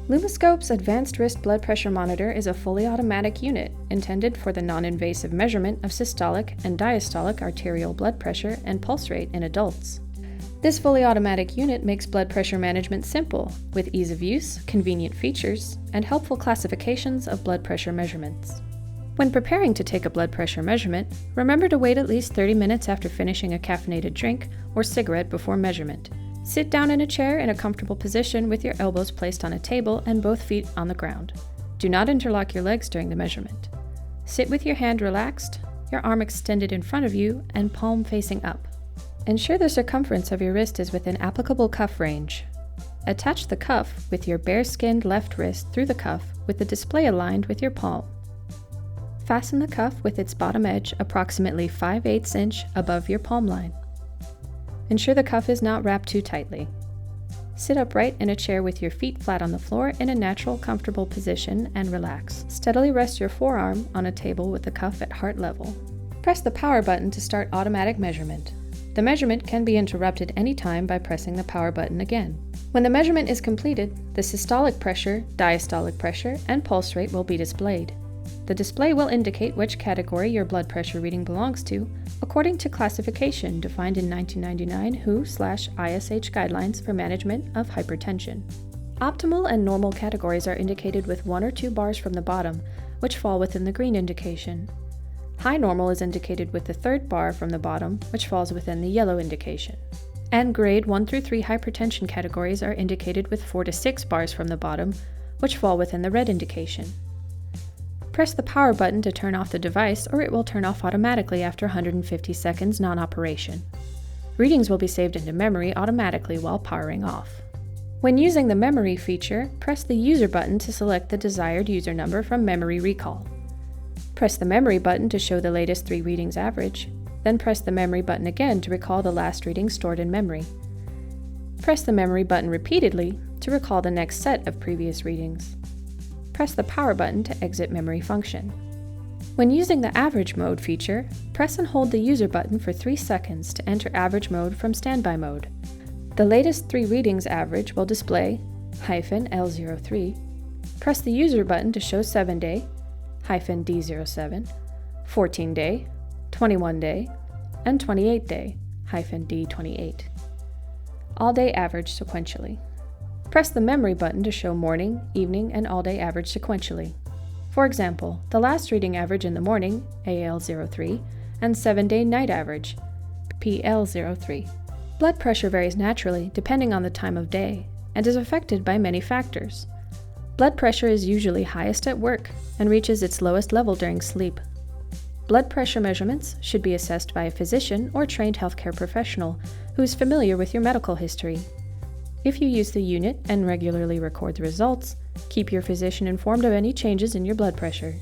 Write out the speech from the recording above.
Lumsciope's advanced wrist blood pressure monitor is a fully automatic unit intended for the non-invasive measurement of systolic and diastolic arterial blood pressure and pulse rate in adults. This fully automatic unit makes blood pressure management simple, with ease of use, convenient features, and helpful classifications of blood pressure measurements. When preparing to take a blood pressure measurement, remember to wait at least 30 minutes after finishing a caffeinated drink or cigarette before measurement. Sit down in a chair in a comfortable position with your elbows placed on a table and both feet on the ground. Do not interlock your legs during the measurement. Sit with your hand relaxed, your arm extended in front of you, and palm facing up. Ensure the circumference of your wrist is within applicable cuff range. Attach the cuff with your bare-skinned left wrist through the cuff with the display aligned with your palm. Fasten the cuff with its bottom edge approximately 5/8 inch above your palm line. Ensure the cuff is not wrapped too tightly. Sit upright in a chair with your feet flat on the floor in a natural, comfortable position and relax. Steadily rest your forearm on a table with the cuff at heart level. Press the power button to start automatic measurement. The measurement can be interrupted anytime by pressing the power button again. When the measurement is completed, the systolic pressure, diastolic pressure, and pulse rate will be displayed. The display will indicate which category your blood pressure reading belongs to, according to classification defined in 1999 WHO/ISH Guidelines for Management of Hypertension. Optimal and normal categories are indicated with 1 or 2 bars from the bottom, which fall within the green indication. High normal is indicated with the 3rd bar from the bottom, which falls within the yellow indication. And grade 1 through 3 hypertension categories are indicated with 4 to 6 bars from the bottom, which fall within the red indication. Press the power button to turn off the device, or it will turn off automatically after 150 seconds non-operation. Readings will be saved into memory automatically while powering off. When using the memory feature, press the user button to select the desired user number from memory recall. Press the memory button to show the latest 3 readings average, then press the memory button again to recall the last reading stored in memory. Press the memory button repeatedly to recall the next set of previous readings. Press the power button to exit memory function. When using the average mode feature, press and hold the user button for 3 seconds to enter average mode from standby mode. The latest 3 readings average will display -L03. Press the user button to show 7-day, -D07, 14-day, 21-day, and 28-day, -D28. All-day average sequentially. Press the memory button to show morning, evening, and all-day average sequentially. For example, the last reading average in the morning, AL03, and 7-day night average, PL03. Blood pressure varies naturally depending on the time of day and is affected by many factors. Blood pressure is usually highest at work and reaches its lowest level during sleep. Blood pressure measurements should be assessed by a physician or trained healthcare professional who is familiar with your medical history. If you use the unit and regularly record the results, keep your physician informed of any changes in your blood pressure.